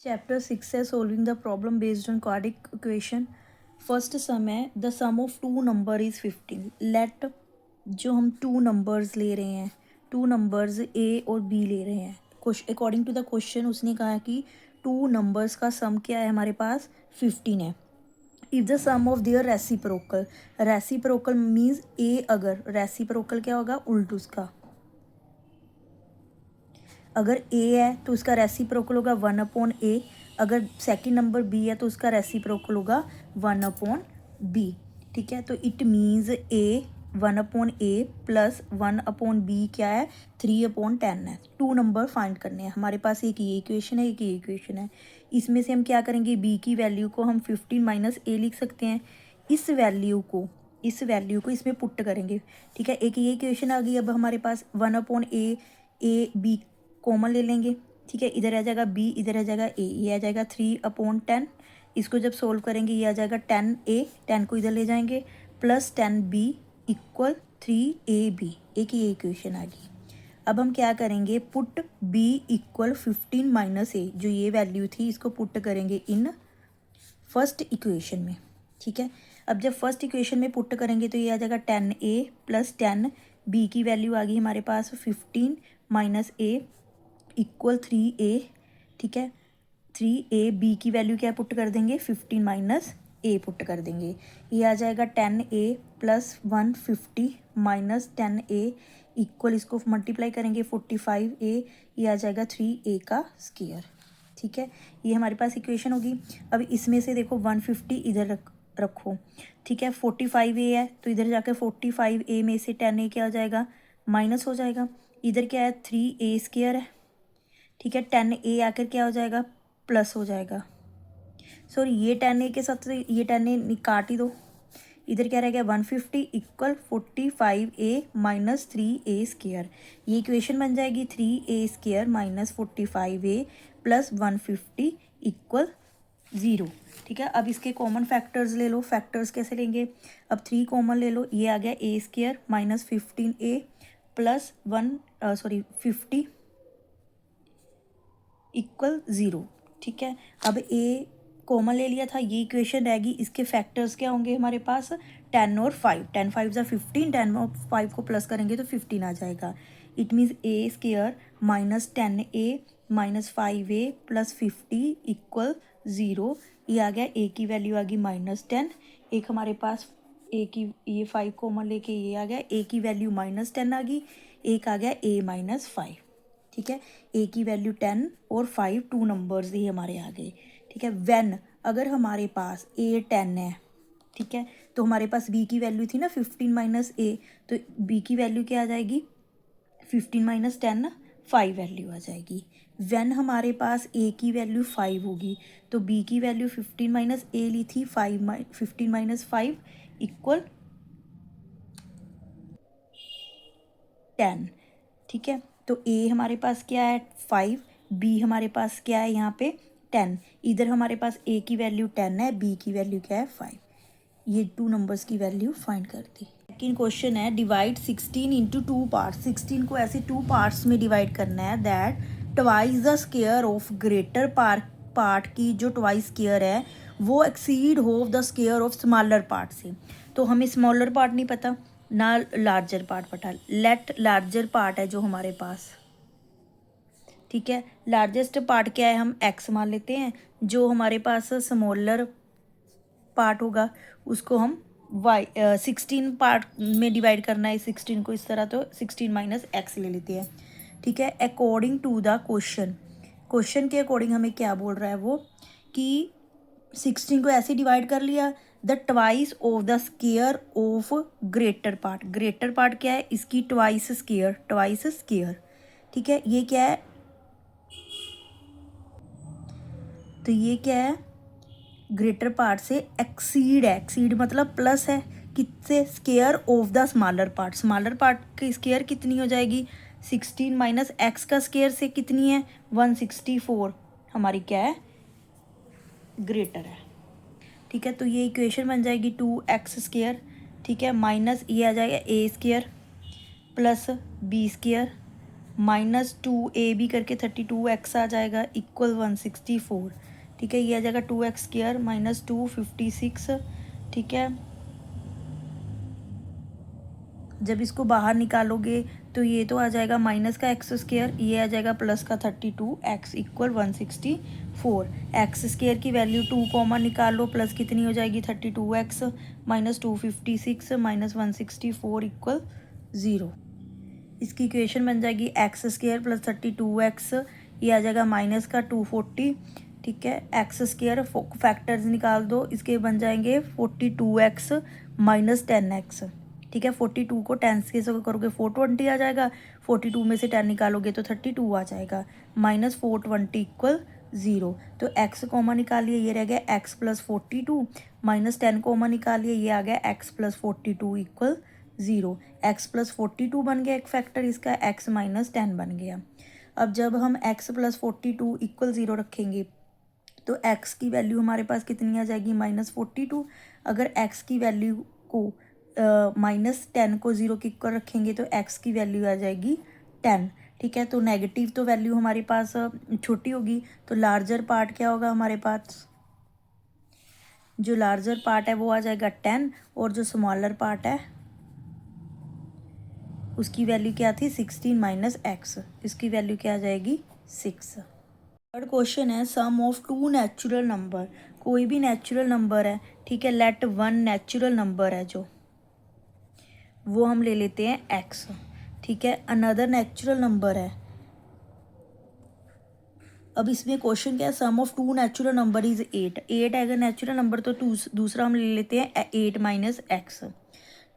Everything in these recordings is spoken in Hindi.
चैप्टर 6 है solving the problem based on quadratic equation. First sum है the sum of two number is 15। Let जो हम टू नंबर्स ले रहे हैं, टू नंबर्स ए और बी ले रहे हैं। अकॉर्डिंग टू द क्वेश्चन उसने कहा कि टू नंबर्स का सम क्या है, हमारे पास 15 है। If the sum of their reciprocal, reciprocal means ए, अगर रेसिप्रोकल क्या होगा, उल्ट उसका। अगर ए है तो उसका रेसिप्रोकल होगा 1/a। अगर सेकंड नंबर बी है तो उसका रेसिप्रोकल होगा 1/b। ठीक है, तो it means A 1/a plus 1/b क्या है, 3/10 है। टू नंबर फाइंड करने हैं हमारे पास। एक ये इक्वेशन है, एक ये इक्वेशन है। इसमें से हम क्या करेंगे, बी की वैल्यू को हम 15 माइनस ए लिख सकते हैं। इस वैल्यू को इसमें पुट करेंगे। ठीक है, एक ये इक्वेशन आ गई। अब हमारे पास 1/a, ए बी कॉमन ले लेंगे। ठीक है, इधर आ जाएगा बी, इधर आ जाएगा ए, ये आ जाएगा 3/10। इसको जब सोल्व करेंगे ये आ जाएगा 10a, 10 को इधर ले जाएंगे, प्लस 10b इक्वल 3ab। एक ये इक्वेशन आ गई। अब हम क्या करेंगे, पुट b इक्वल 15 माइनस ए, जो ये वैल्यू थी इसको पुट करेंगे इन फर्स्ट इक्वेशन में। ठीक है, अब जब फर्स्ट इक्वेशन में पुट करेंगे तो ये आ जाएगा 10a प्लस 10b की वैल्यू आ गई हमारे पास 15 माइनस ए इक्वल 3a। ठीक है, 3ab की वैल्यू क्या पुट कर देंगे, 15 माइनस ए पुट कर देंगे। ये आ जाएगा 10a plus 150 minus 10a equal, इसको मल्टीप्लाई करेंगे 45a, ये आ जाएगा 3a का स्क्वायर। ठीक है, ये हमारे पास इक्वेशन होगी। अब इसमें से देखो 150 इधर रखो। ठीक है, 45a है तो इधर जाकर 45a में से 10a क्या आ जाएगा, माइनस हो जाएगा। इधर क्या है, 3a स्क्वायर है। ठीक है, 10a आकर क्या हो जाएगा, प्लस हो जाएगा। सॉरी, ये 10a के साथ ये 10a काट ही दो। इधर क्या रह गया, 150 equal 45a minus 3a square. ये इक्वेशन बन जाएगी 3a square minus 45a plus 150 equal 0। ठीक है, अब इसके कॉमन फैक्टर्स ले लो। फैक्टर्स कैसे लेंगे, अब 3 कॉमन ले लो। ये आ गया a square minus 15a plus 50 equal 0। ठीक है, अब ए कॉमन ले लिया था, ये इक्वेशन रहेगी। इसके फैक्टर्स क्या होंगे हमारे पास, 10 और 5। 10 5 ज़ा 15, 10 और 5 को प्लस करेंगे तो 15 आ जाएगा। It means A square minus 10a minus 5a plus 50 equal 0। ये आ गया, ए की वैल्यू आ गई -10। एक हमारे पास ए की, ये 5 कॉमन लेके ये आ गया, ए की वैल्यू -10 आ गई। एक आ गया a-5। ठीक है, ए की वैल्यू 10 और 5 टू नंबर्स ही हमारे आ गए। ठीक है, व्हेन अगर हमारे पास ए 10 है, ठीक है, तो हमारे पास बी की वैल्यू थी ना 15 माइनस ए, तो बी की वैल्यू क्या आ जाएगी, 15 माइनस 10 5 वैल्यू आ जाएगी। व्हेन हमारे पास ए की वैल्यू 5 होगी तो बी की वैल्यू 15 माइनस ए ली थी 15 माइनस 5 इक्वल 10। ठीक है, तो ए हमारे पास क्या है 5, बी हमारे पास क्या है यहाँ पे 10। इधर हमारे पास ए की वैल्यू 10 है, बी की वैल्यू क्या है 5। ये टू नंबर्स की वैल्यू फाइंड कर दी। सेकेंड क्वेश्चन है डिवाइड 16 इंटू टू पार्ट्स। 16 को ऐसे टू पार्ट्स में डिवाइड करना है that twice the square of greater part की जो ट्वाइस स्क्वायर है वो एक्सीड हो the square of smaller part से। तो हमें स्मॉलर पार्ट नहीं पता ना लार्जर पार्ट पता। लेट लार्जर पार्ट है जो हमारे पास, ठीक है, लार्जेस्ट पार्ट क्या है, हम एक्स मान लेते हैं। जो हमारे पास स्मॉलर पार्ट होगा उसको हम वाई 16 पार्ट में डिवाइड करना है 16 को इस तरह, तो 16 माइनस एक्स ले लेते हैं। ठीक है, अकॉर्डिंग टू द क्वेश्चन के अकॉर्डिंग हमें क्या बोल रहा है वो, कि 16 को ऐसे डिवाइड कर लिया, the twice of the square of greater part. Greater part क्या है, इसकी ट्वाइस स्क्वायर। ठीक है, ये क्या है, तो ये क्या है, ग्रेटर पार्ट से एक्सीड है। एक्सीड मतलब प्लस है, किससे, square of the smaller part. Smaller part की स्क्वायर कितनी हो जाएगी, 16 माइनस एक्स का स्क्वायर से कितनी है 164, हमारी क्या है, ग्रेटर है। ठीक है, तो ये इक्वेशन बन जाएगी 2x स्क्वायर। ठीक है, माइनस ये आ जाएगा a square plus b square minus 2ab करके 32x आ जाएगा इक्वल 164। ठीक है, ये आ जाएगा 2x² माइनस 256। ठीक है, जब इसको बाहर निकालोगे तो ये तो आ जाएगा माइनस का x², ये आ जाएगा प्लस का 32x इक्वल 164। x² की वैल्यू 2 कॉमन निकालो, प्लस कितनी हो जाएगी 32x माइनस 256 माइनस 164 इक्वल 0। इसकी इक्वेशन बन जाएगी x² प्लस 32x, ये आ जाएगा माइनस का 240। ठीक है, x² फैक्टर्स निकाल दो, इसके बन जाएंगे 42x माइनस 10x। ठीक है, 42 को 10 से करोगे 420 आ जाएगा, 42 में से 10 निकालोगे तो 32 आ जाएगा, माइनस 420 इक्वल 0। तो x कॉमन निकालिए, ये रह गया x प्लस 42 माइनस 10 कॉमन निकालिए, ये आ गया x plus 42 equal 0। x plus 42 बन गया एक फैक्टर इसका, x माइनस 10 बन गया। अब जब हम x प्लस 42 इक्वल 0 रखेंगे तो x की वैल्यू हमारे पास कितनी आ जाएगी माइनस 42। अगर x की वैल्यू को माइनस 10 को 0 के इक्वल रखेंगे तो x की वैल्यू आ जाएगी 10। ठीक है, तो नेगेटिव तो वैल्यू हमारे पास छोटी होगी, तो लार्जर पार्ट क्या होगा हमारे पास, जो लार्जर पार्ट है वो आ जाएगा 10, और जो स्मॉलर पार्ट है उसकी वैल्यू क्या थी 16 माइनस x, इसकी वैल्यू क्या आ जाएगी 6। थर्ड क्वेश्चन है sum of two natural number. कोई भी नेचुरल नंबर है, ठीक है, लेट वन नेचुरल नंबर है जो, वो हम ले लेते हैं x। ठीक है, अनदर नेचुरल नंबर है। अब इसमें क्वेश्चन क्या है, sum of two natural number is 8। 8 है अगर नेचुरल नंबर तो दूसरा हम ले लेते हैं 8 माइनस एक्स।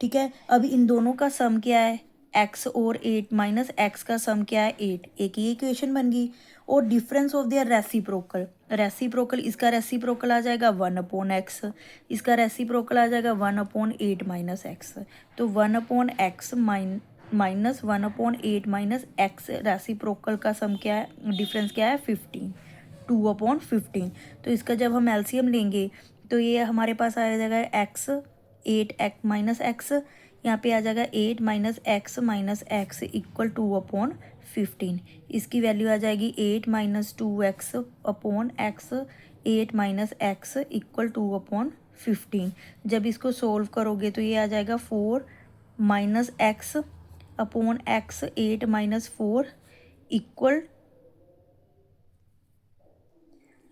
ठीक है, अब इन दोनों का सम क्या है, x और 8 माइनस एक्स का सम क्या है 8। एक ही इक्वेशन बन गई। और difference of their reciprocal, reciprocal इसका रेसिप्रोकल आ जाएगा 1/x, इसका रेसिप्रोकल आ जाएगा 1/8 माइनस एक्स। तो 1/x minus 1/8 minus x, reciprocal का सम क्या है, डिफरेंस क्या है 15, 2/15। तो इसका जब हम एलसीएम लेंगे तो ये हमारे पास आ जाएगा x 8x माइनस एक्स, यहाँ पे आ जाएगा 8 माइनस एक्स इक्वल 2/15। इसकी वैल्यू आ जाएगी 8 minus 2x upon x, 8 minus x equal 2/15। जब इसको सोल्व करोगे तो ये आ जाएगा 4 minus x upon x, 8 minus 4 equal,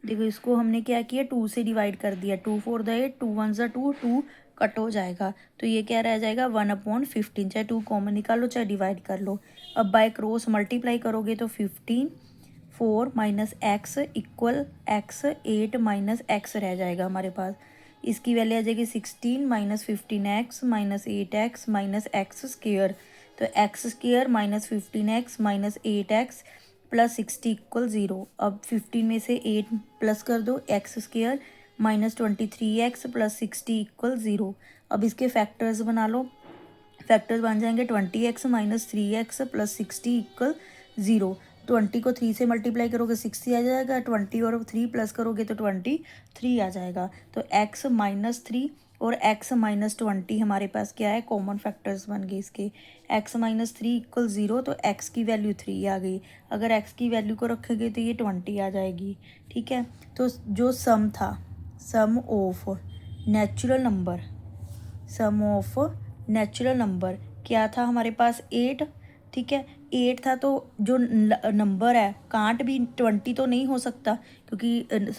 देखो इसको हमने क्या किया 2 से डिवाइड कर दिया, 2 4 द 8, 2 1 ज़ा 2, 2 कट हो जाएगा तो ये क्या रह जाएगा 1/15। चाहे 2 कॉमन निकालो चाहे डिवाइड कर लो। अब बाय क्रॉस मल्टीप्लाई करोगे तो 15, 4 minus x equal x, 8 minus x रह जाएगा हमारे पास। इसकी वैल्यू आ जाएगी 16 minus 15x minus 8x minus x square. तो x square minus 15x minus 8x plus 60 equal 0। अब 15 में से 8 प्लस कर दो, x square minus 23x plus 60 equal 0। अब इसके फैक्टर्स बना लो, फैक्टर्स बन जाएंगे 20x minus 3x plus 60 equal 0। 20 को 3 से मल्टीप्लाई करोगे 60 आ जाएगा, 20 और 3 प्लस करोगे तो 23 आ जाएगा। तो x माइनस 3 और x माइनस 20 हमारे पास क्या है, कॉमन फैक्टर्स बन गए इसके। x माइनस 3 इक्वल 0, तो x की वैल्यू 3 आ गई। अगर x की वैल्यू को रखेंगे तो ये 20 आ जाएगी। ठीक है, तो जो सम था, sum of natural number, sum of natural number क्या था हमारे पास 8। ठीक है, 8 था तो जो नंबर है कांट भी 20 तो नहीं हो सकता क्योंकि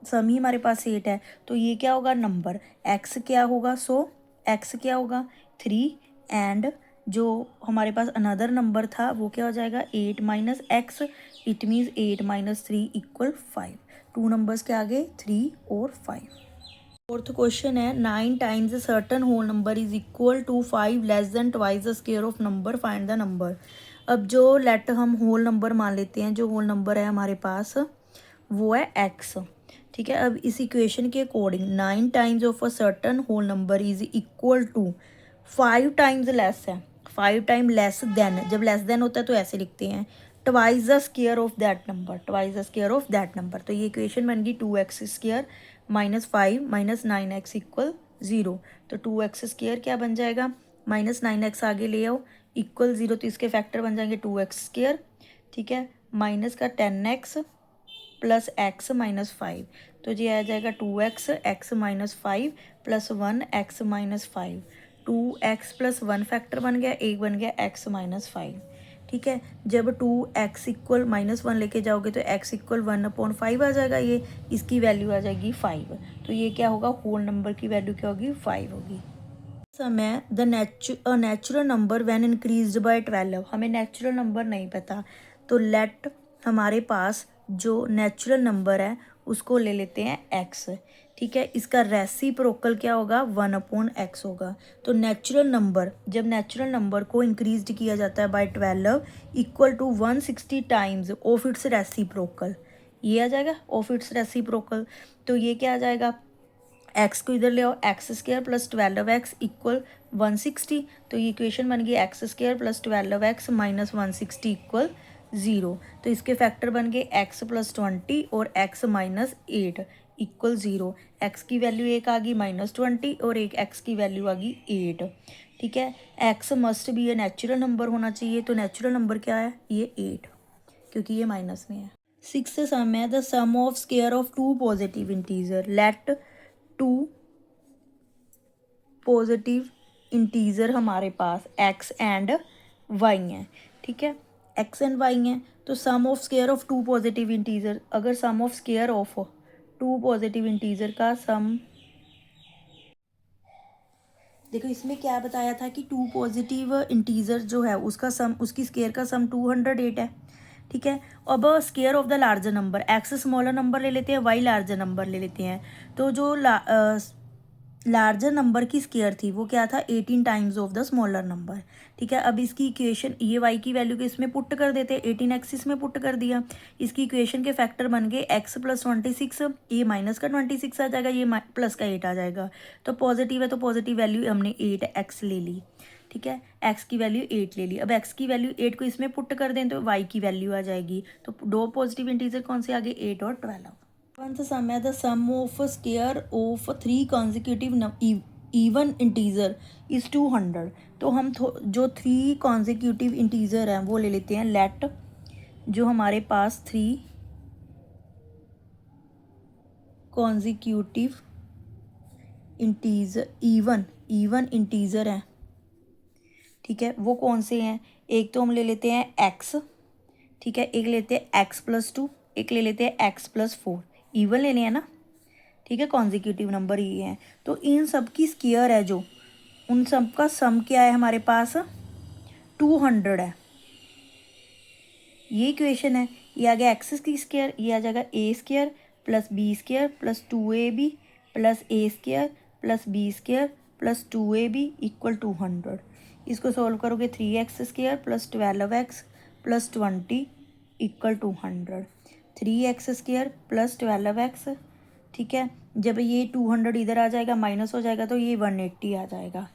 सम ही हमारे पास 8 है, तो ये क्या होगा नंबर, x क्या होगा, सो x क्या होगा 3, एंड जो हमारे पास अनदर नंबर था वो क्या हो जाएगा 8 minus x, it means 8 minus 3 equal 5। Two numbers के आगे 3 और 5। फोर्थ क्वेश्चन है 9 times certain whole number is equal to 5 less than twice the square of number, find the number. अब जो लेट हम होल नंबर मान लेते हैं, जो होल नंबर है हमारे पास वो है x। ठीक है, अब इस इक्वेशन के according 9 times of a certain whole number is equal to 5 times less है, 5 टाइम लेस देन, जब लेस देन होता है तो ऐसे लिखते हैं twice the square of that number, twice the square of that number. तो ये इक्वेशन बन गई 2x square minus 5 minus 9x equal 0। तो 2x स्क्वायर क्या बन जाएगा, माइनस 9x आगे ले आओ, इक्वल 0, तो इसके फैक्टर बन जाएंगे 2x², ठीक है, माइनस का 10x प्लस x माइनस 5, तो ये आ जाएगा 2x x minus 5 plus 1 x minus 5, 2x plus 1 factor बन गया, एक बन गया x माइनस 5, ठीक है। जब 2x इक्वल -1 लेके जाओगे तो x इक्वल 1/5 आ जाएगा, ये इसकी वैल्यू आ जाएगी 5, तो ये क्या होगा, होल नंबर की वैल्यू क्या होगी, 5 होगी। समय the natural number when increased by 12, हमें नेचुरल नंबर नहीं पता, तो लेट हमारे पास जो नेचुरल नंबर है उसको ले लेते हैं x, ठीक है। इसका रेसिप्रोकल क्या होगा, 1/x होगा। तो नेचुरल नंबर, जब नेचुरल नंबर को इंक्रीज किया जाता है by 12 equal to 160 times of its reciprocal, ये आ जाएगा ऑफ इट्स रेसिप्रोकल, तो ये क्या आ जाएगा, x को इधर ले आओ, x² प्लस 12x इक्वल 160, तो ये इक्वेशन बन गई x² plus 12x minus 160 equal 0, तो इसके फैक्टर बन गए x प्लस 20 और x माइनस 8 इक्वल 0, x की वैल्यू एक आ गई -20 और एक x की वैल्यू आ गई 8, ठीक है। x must be a natural number होना चाहिए, तो नेचुरल नंबर क्या है, ये 8, क्योंकि ये माइनस में है। 6th सम है the sum of square of 2 positive integer, let 2 positive integer हमारे पास x एंड y हैं, ठीक है, x एंड y हैं, तो sum of square of 2 positive integer, अगर sum of square of 2 positive integer का सम, देखो इसमें क्या बताया था कि 2 पॉजिटिव इंटीजर जो है उसका सम, उसकी स्क्वायर का सम 208 है, ठीक है। अब square of the larger number, x smaller number ले लेते हैं, वाई लार्जर नंबर ले लेते हैं, तो जो लार्जर नंबर की स्क्वायर थी वो क्या था, 18 times of the smaller number, ठीक है। अब इसकी इक्वेशन, ये वाई की वैल्यू को इसमें पुट कर देते हैं, 18x इसमें पुट कर दिया, इसकी इक्वेशन के फैक्टर बन गए x प्लस 26, ये माइनस का 26 आ जाएगा, ये प्लस का 8 आ जाएगा, तो पॉजिटिव है तो पॉजिटिव वैल्यू हमने 8x ले ली, ठीक है, x की वैल्यू 8 ले ली। अब x की वैल्यू 8 को इसमें पुट कर दें तो y की वैल्यू आ जाएगी, तो दो पॉजिटिव इंटीजर कौन से आ गए, 8 और 12। वन सम है the sum of square of 3 consecutive even integer is 200, तो हम जो 3 कॉन्जिक्यूटिव इंटीजर हैं वो ले लेते हैं, लेट जो हमारे पास 3 कॉन्जिक्यूटिव इंटीजर इवन इंटीजर हैं, ठीक है, वो कौन से हैं, एक तो हम ले लेते हैं x, ठीक है, एक लेते हैं x प्लस 2, एक ले लेते हैं x प्लस 4, इवन लेने हैं ना, ठीक है, कॉन्जिक्यूटिव नंबर ये हैं, तो इन सब की स्क्वायर है जो, उन सब का सम क्या है हमारे पास, 200 है, ये इक्वेशन है, ये आ गया एक्स की स्क्वायर, ये आ जाएगा a² plus b² plus 2ab plus a² plus b² plus 2ab equal 200, इसको सॉल्व करोगे 3x² plus 12x plus 20 equal 200, 3x² plus 12x, ठीक है, जब ये 200 इधर आ जाएगा माइनस हो जाएगा तो ये 180 आ जाएगा,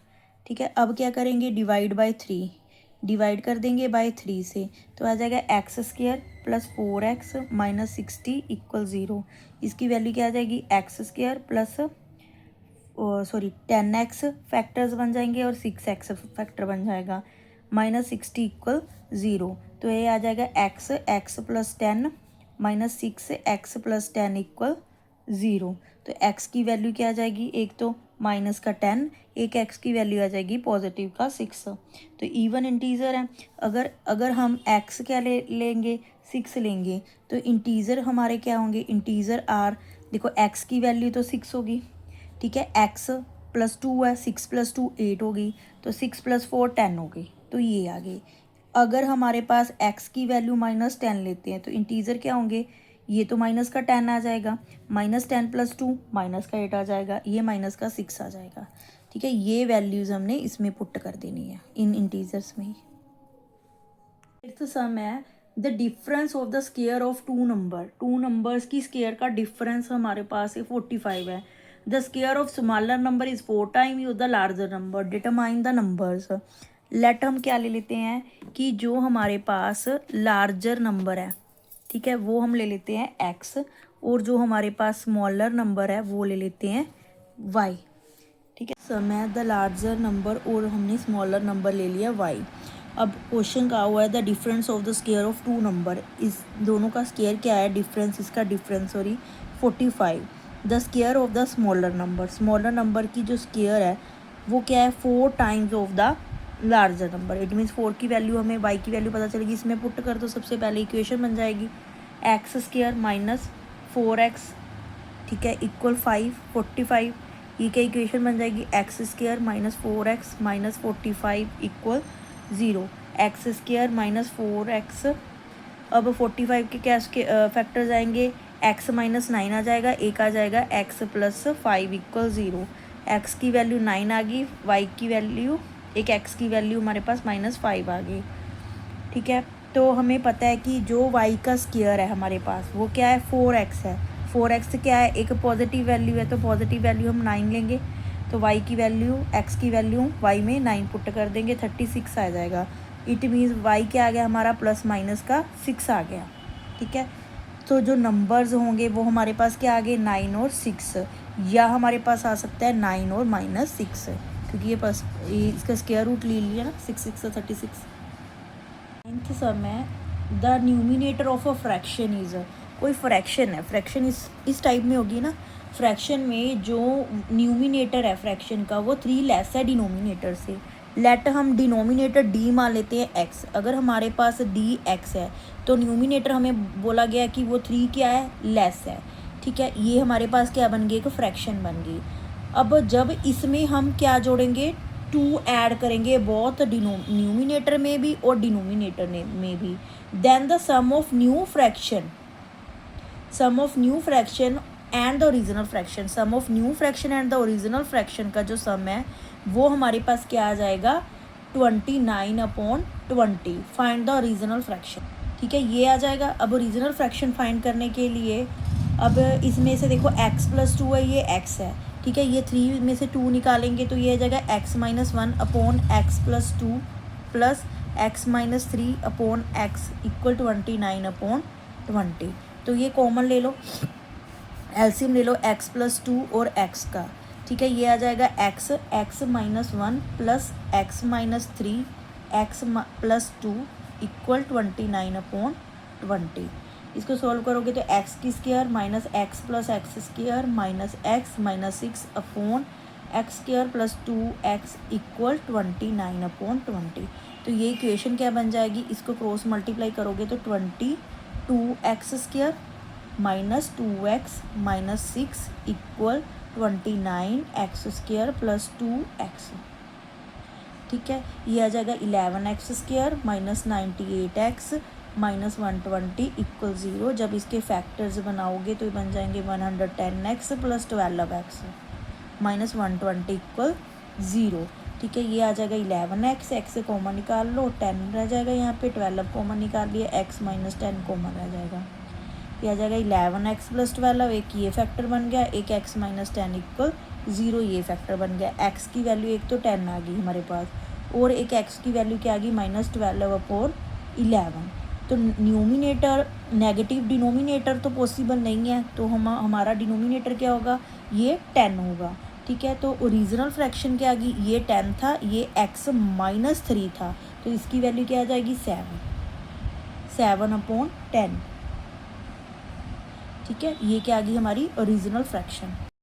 ठीक है। अब क्या करेंगे, डिवाइड बाय 3, डिवाइड कर देंगे बाय 3 से, तो आ जाएगा x² plus 4x minus 60 equal 0, इसकी वैल्यू क्या आ जाएगी, x² प्लस 10x फैक्टर्स बन जाएंगे और 6x फैक्टर बन जाएगा, माइनस 60 इक्वल 0, तो ये आ जाएगा x plus 10 minus 6x plus 10 equal 0, तो x की वैल्यू क्या आ जाएगी, एक तो माइनस का 10, एक x की वैल्यू आ जाएगी पॉजिटिव का 6, तो इवन इंटीजर है, अगर हम x क्या लेंगे, 6 लेंगे, तो इंटीजर हमारे क्या होंगे, इंटीजर आर, देखो x की वैल्यू तो 6 होगी, ठीक है, x प्लस 2 है, 6 प्लस 2 8 होगी, तो 6 प्लस 4 10 हो गई, तो ये आ गई। अगर हमारे पास x की वैल्यू -10 लेते हैं तो इंटीजर क्या होंगे, ये तो माइनस का 10 आ जाएगा, -10 प्लस 2 माइनस का 8 आ जाएगा, ये माइनस का 6 आ जाएगा, ठीक है, ये वैल्यूज़ हमने इसमें पुट कर देनी है इन इंटीजर्स में ही। फिफ्थ सम है the difference of the square of two numbers की स्क्वायर का डिफरेंस हमारे पास 45 है, the square of smaller number is 4 time the larger number, determine the numbers. Let हम क्या ले लेते हैं कि जो हमारे पास लार्जर नंबर है, ठीक है, वो हम ले लेते हैं x, और जो हमारे पास स्मॉलर नंबर है वो ले लेते हैं y, ठीक है। सम है द लार्जर नंबर और हमने स्मॉलर नंबर ले लिया y, अब क्वेश्चन कहा हुआ है the difference of the square of two number, इस दोनों का स्केयर क्या है, डिफरेंस, इसका difference sorry 45। The square of the smaller number की जो स्केयर है वो क्या है 4 times of the larger number. It means 4 की वैल्यू हमें y की वैल्यू पता चलेगी, इसमें पुट कर तो सबसे पहले इक्वेशन बन जाएगी एक्स स्केयर माइनस 4x, ठीक है, इक्वल 45। ये क्या इक्वेशन बन जाएगी x square minus 4x minus 45 equal 0। X square minus 4x, अब 45 के क्या फैक्टर्स आएंगे, x माइनस 9 आ जाएगा, एक आ जाएगा x प्लस 5 इक्वल 0। x की वैल्यू 9 आ गई, y की वैल्यू एक x की वैल्यू हमारे पास माइनस 5 आ गई, ठीक है। तो हमें पता है कि जो y का स्केयर है हमारे पास वो क्या है 4x है। 4x क्या है, एक पॉजिटिव वैल्यू है, तो पॉजिटिव वैल्यू हम 9 लेंगे, तो y की वैल्यू x की वैल्यू y में 9 पुट कर देंगे, 36 आ जाएगा। इट मीन्स y क्या आ गया हमारा प्लस माइनस का 6 आ गया, ठीक है। तो जो नंबर्स होंगे वो हमारे पास क्या आ गए 9 और 6, या हमारे पास आ सकता है 9 और माइनस 6, क्योंकि ये इसका स्क्वायर रूट ले लिया ना, 6 6 36। नाइन्थ सम है the numerator of a fraction is, कोई फ्रैक्शन है, फ्रैक्शन इस टाइप में होगी ना, फ्रैक्शन में जो न्यूमिनेटर है फ्रैक्शन का वो 3 लेस है डिनोमिनेटर से। लेट हम डिनोमिनेटर डी मान लेते हैं एक्स, अगर हमारे पास डी एक्स है तो न्यूमिनेटर हमें बोला गया कि वो 3 क्या है लेस है, ठीक है। ये हमारे पास क्या बन गई, एक फ्रैक्शन बन गई। अब जब इसमें हम क्या जोड़ेंगे 2 ऐड करेंगे बोथ न्यूमिनेटर में भी और डिनोमिनेटर में भी, then the sum of new fraction and the original fraction, sum of new fraction and the original fraction का जो सम है वो हमारे पास क्या आ जाएगा 29/20। फाइंड द ओरिजिनल फ्रैक्शन, ठीक है, ये आ जाएगा। अब ओरिजिनल फ्रैक्शन फाइंड करने के लिए अब इसमें से देखो x प्लस 2 है, ये x है, ठीक है, ये 3 में से 2 निकालेंगे तो ये आ जाएगा x minus 1/x plus 2 plus x minus 3/x equal 29/20। तो ये कॉमन ले लो, एलसीएम ले लो x प्लस 2 और x का, ठीक है, ये आ जाएगा x minus 1 plus x minus 3 x plus 2 equal 29/20। इसको सॉल्व करोगे तो x की square minus x plus x square minus x minus 6/x square plus 2x equal 29/20। तो ये इक्वेशन क्या बन जाएगी, इसको क्रॉस मल्टीप्लाई करोगे तो 22x square minus 2x minus 6 equal 29x square plus 2x, ठीक है। ये आ जाएगा 11x square minus 98x minus 120 equal 0। जब इसके फैक्टर्स बनाओगे तो ये बन जाएंगे 110x plus 12x minus 120 equal 0, ठीक है। ये आ जाएगा 11x, x से कॉमन निकाल लो, 10 रह जाएगा, यहाँ पे 12 कॉमन निकाल लिया, x माइनस 10 कॉमन रह जाएगा। ये आ जाएगा 11x प्लस 12, एक ये फैक्टर बन गया, एक x माइनस 10 इक्वल 0, ये फैक्टर बन गया। x की वैल्यू एक तो 10 आ गई हमारे पास, और एक x की वैल्यू क्या आ गई माइनस 12/11। तो न्यूमिनेटर नेगेटिव डिनोमिनेटर तो पॉसिबल नहीं है, तो हमारा डिनोमिनेटर क्या होगा, ये 10 होगा, ठीक है। तो ओरिजिनल फ्रैक्शन क्या आ गई, ये 10 था, ये x माइनस 3 था, तो इसकी वैल्यू क्या आ जाएगी 7/10, ठीक है। ये क्या आ गई हमारी ओरिजिनल फ्रैक्शन।